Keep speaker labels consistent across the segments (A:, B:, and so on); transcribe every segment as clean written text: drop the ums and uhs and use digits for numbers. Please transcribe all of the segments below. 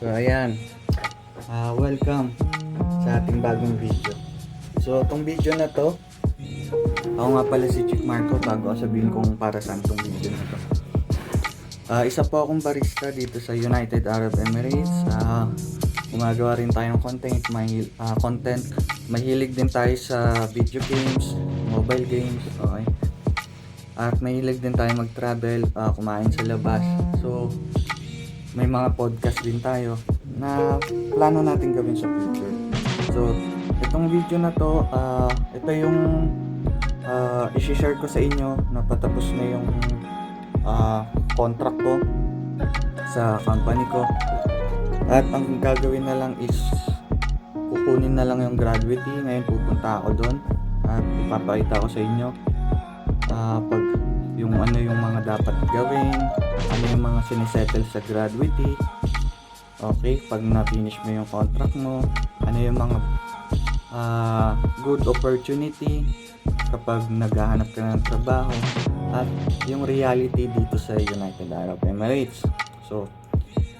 A: So ayan, welcome sa ating bagong video. So itong video na to, ako nga pala si Chick Marco bago ako sabihin kung para saan itong video na to. Isa po akong barista dito sa United Arab Emirates. Gumagawa rin tayo ng content. Mahilig din tayo sa video games, mobile games, okay? At mahilig din tayo mag-travel, kumain sa labas. So may mga podcast din tayo na plano natin gawin sa future. So, itong video na to, ito yung i-share ko sa inyo na patapos na yung contract ko sa company ko. At ang gagawin na lang is kukunin na lang yung gratuity. Ngayon pupunta ako doon at ipapakita ko sa inyo pag yung mga dapat gawin, ano yung mga sinisettle sa gratuity. Okay, pag na-finish mo yung contract mo, ano yung mga good opportunity kapag naghahanap ka ng trabaho, at yung reality dito sa United Arab Emirates. So,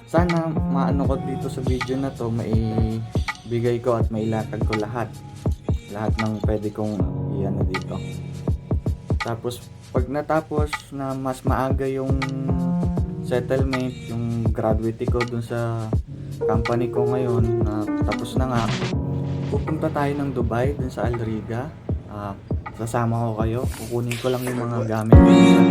A: sana maano ko dito sa video na to, maibigay ko at mailatag ko lahat ng pwede kong iano dito. Tapos pag natapos na mas maaga yung settlement, yung gratuity ko dun sa company ko ngayon, na tapos na nga, pupunta tayo ng Dubai dun sa Al Riga. Sasama ko kayo, kukunin ko lang yung mga gamit ko sa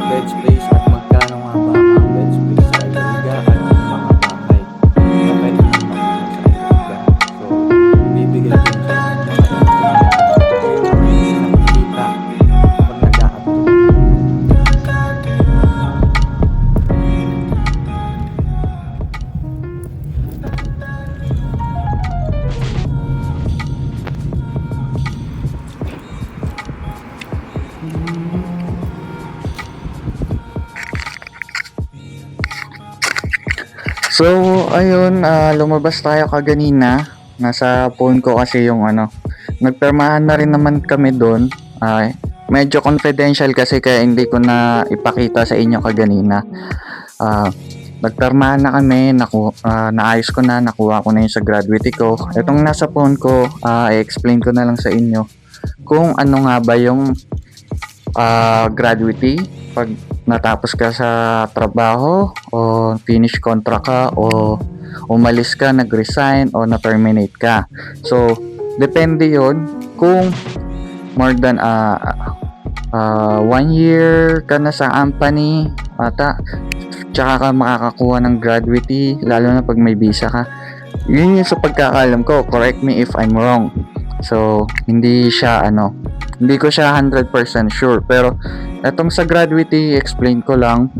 A: bed space at magkano nga ba ang bed space sa Al Riga at yung mga bahay na pwede nang makita sa Al Riga. So, ibibigay ko sa So, ayun, lumabas tayo kaganina. Nasa phone ko kasi yung nagpermahan na rin naman kami doon. Medyo confidential kasi kaya hindi ko na ipakita sa inyo kaganina. Nagpermahan na kami, naayos ko na, nakuha ko na yung sa gratuity ko. Itong nasa phone ko, i-explain ko na lang sa inyo kung ano nga ba yung gratuity pag natapos ka sa trabaho o finish contract ka o umalis ka, nag-resign o na-terminate ka. So, depende yon kung more than 1 year ka na sa company tsaka ka makakakuha ng gratuity, lalo na pag may visa ka. Yun yung sa pagkakalam ko, correct me if I'm wrong. So, hindi ko siya 100% sure, pero etong sa gratuity, explain ko lang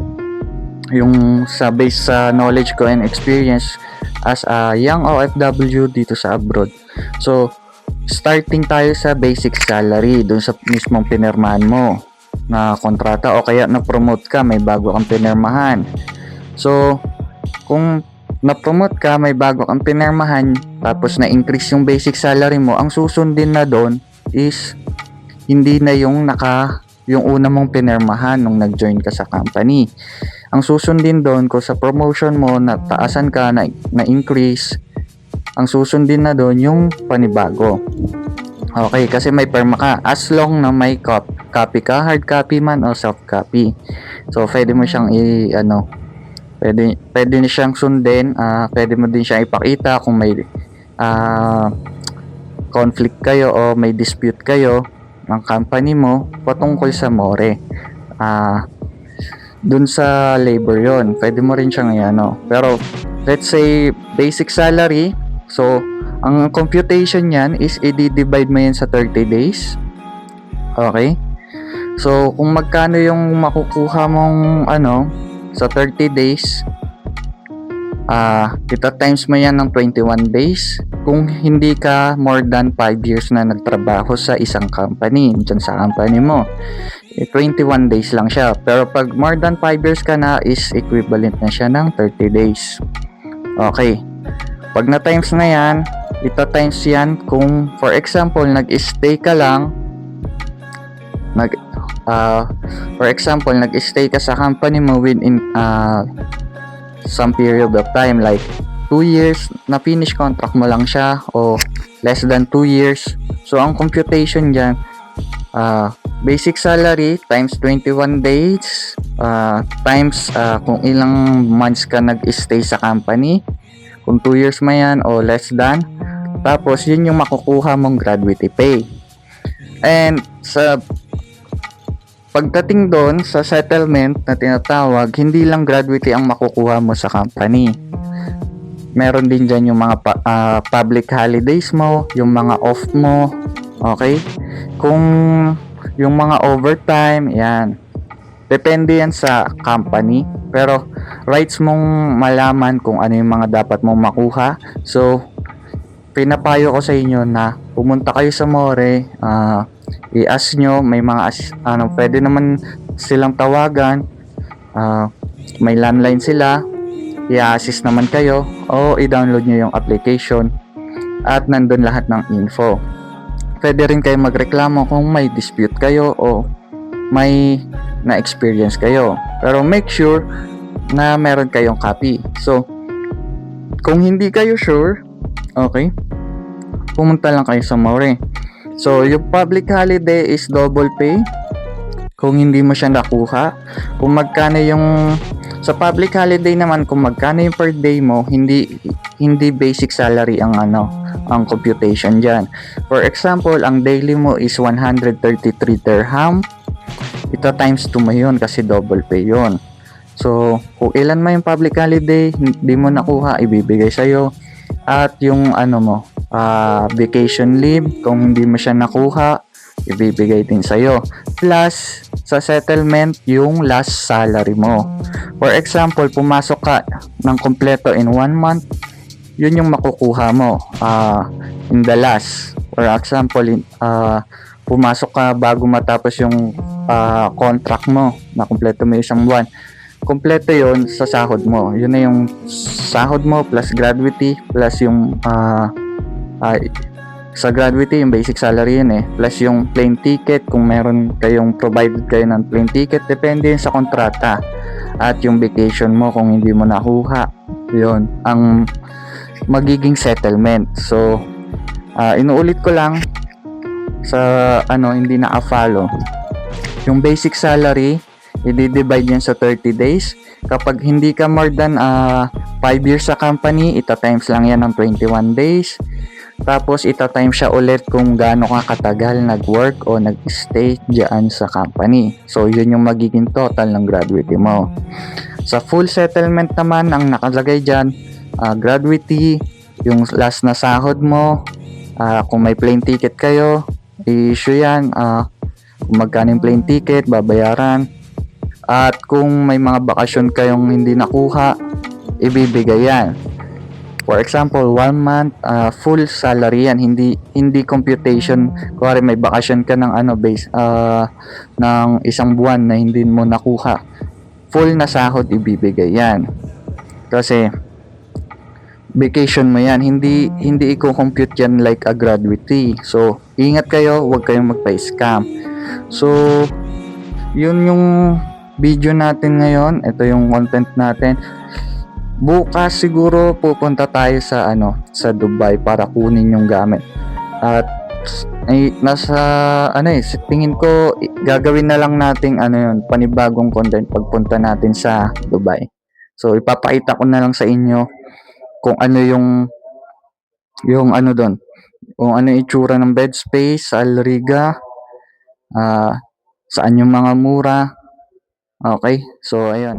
A: yung based sa knowledge ko and experience as a young OFW dito sa abroad. So, starting tayo sa basic salary dun sa mismong pinirmahan mo na kontrata, o kaya na-promote ka, may bago kang pinirmahan. So, kung na-promote ka, may bago kang pinirmahan, tapos na-increase yung basic salary mo, ang susundin na doon is hindi na yung una mong pinirmahan nung nag-join ka sa company. Ang susundin doon, ko sa promotion mo, na taasan ka, na-increase, ang susundin na doon yung panibago. Okay, kasi may perma ka. As long na may copy ka, hard copy man o soft copy. So, pwede mo siyang pwede na siyang sundin. Pwede mo din siyang ipakita kung may conflict kayo o may dispute kayo ng company mo patungkol sa more. Dun sa labor yon, pwede mo rin siyang pero let's say basic salary, so ang computation niyan is i-divide mo yan sa 30 days. Okay, so kung magkano yung makukuha mong sa 30 days, times mo yan ng 21 days kung hindi ka more than 5 years na nagtrabaho sa isang company, dyan sa company mo. 21 days lang siya, pero pag more than 5 years ka na, is equivalent na siya ng 30 days. Okay, pag na times na yan, times yan kung for example nag-stay ka lang, nag-stay ka sa company mo within some period of time, like 2 years, na finish contract mo lang siya o less than 2 years. So ang computation diyan, basic salary times 21 days times kung ilang months ka nag-stay sa company, kung 2 years man yan o less than, tapos yun yung makukuha mong gratuity pay. And sa pagdating doon sa settlement na tinatawag, hindi lang gratuity ang makukuha mo sa company. Meron din dyan yung mga public holidays mo, yung mga off mo, okay? Kung yung mga overtime, yan. Depende yan sa company. Pero rights mong malaman kung ano yung mga dapat mong makuha. So, pinapayo ko sa inyo na pumunta kayo sa More, i-ask nyo, may mga pwede naman silang tawagan, may landline sila, i-assist naman kayo o i-download nyo yung application at nandun lahat ng info. Pwede rin kayo magreklamo kung may dispute kayo o may na-experience kayo, pero make sure na meron kayong copy. So kung hindi kayo sure, okay, pumunta lang kayo sa More. So yung public holiday is double pay kung hindi mo siya nakuha. Kung magkano yung sa public holiday naman, kung magkano yung per day mo, hindi basic salary ang ang computation diyan. For example, ang daily mo is 133 dirham. Ito times 2 mo yun kasi double pay yun. So kung ilan man yung public holiday hindi mo nakuha, ibibigay sa'yo. At yung vacation leave, kung hindi mo siya nakuha, ibibigay din sa'yo. Plus sa settlement, yung last salary mo. For example, pumasok ka ng kompleto in 1 month, yun yung makukuha mo in the last. For example, pumasok ka bago matapos yung contract mo na kompleto mo isang buwan, kompleto yon sa sahod mo. Yun na yung sahod mo plus gratuity plus yung sa gratuity yung basic salary yun plus yung plane ticket kung meron kayong provided kayo ng plane ticket, depende yun sa kontrata, at yung vacation mo kung hindi mo nakuha, yun ang magiging settlement. So inuulit ko lang sa hindi naka-follow, yung basic salary i-divide yan sa 30 days. Kapag hindi ka more than 5 years sa company, ita-times lang yan ng 21 days. Tapos ita-times siya ulit kung gaano ka katagal nag-work o nag-stay diyan sa company. So yun yung magiging total ng gratuity mo. Sa full settlement naman, ang nakalagay dyan, gratuity, yung last na sahod mo, kung may plane ticket kayo, i-issue yan, kung magkano yung plane ticket, babayaran. At kung may mga bakasyon kayong hindi nakuha, ibibigay yan. For example, 1 month full salary yan, hindi computation. Kuwari may bakasyon ka ng ng isang buwan na hindi mo nakuha, full na sahod ibibigay yan. Kasi vacation mo yan, hindi i-compute yan like a gratuity. So ingat kayo, huwag kayong magpa-scam. So yun yung video natin ngayon. Ito yung content natin. Bukas siguro pupunta tayo sa sa Dubai para kunin yung gamit. At tingin ko gagawin na lang nating panibagong content pagpunta natin sa Dubai. So ipapakita ko na lang sa inyo kung ano yung doon, kung ano yung itsura ng bed space sa Al Riga, saan yung mga mura. Okay, so ayun.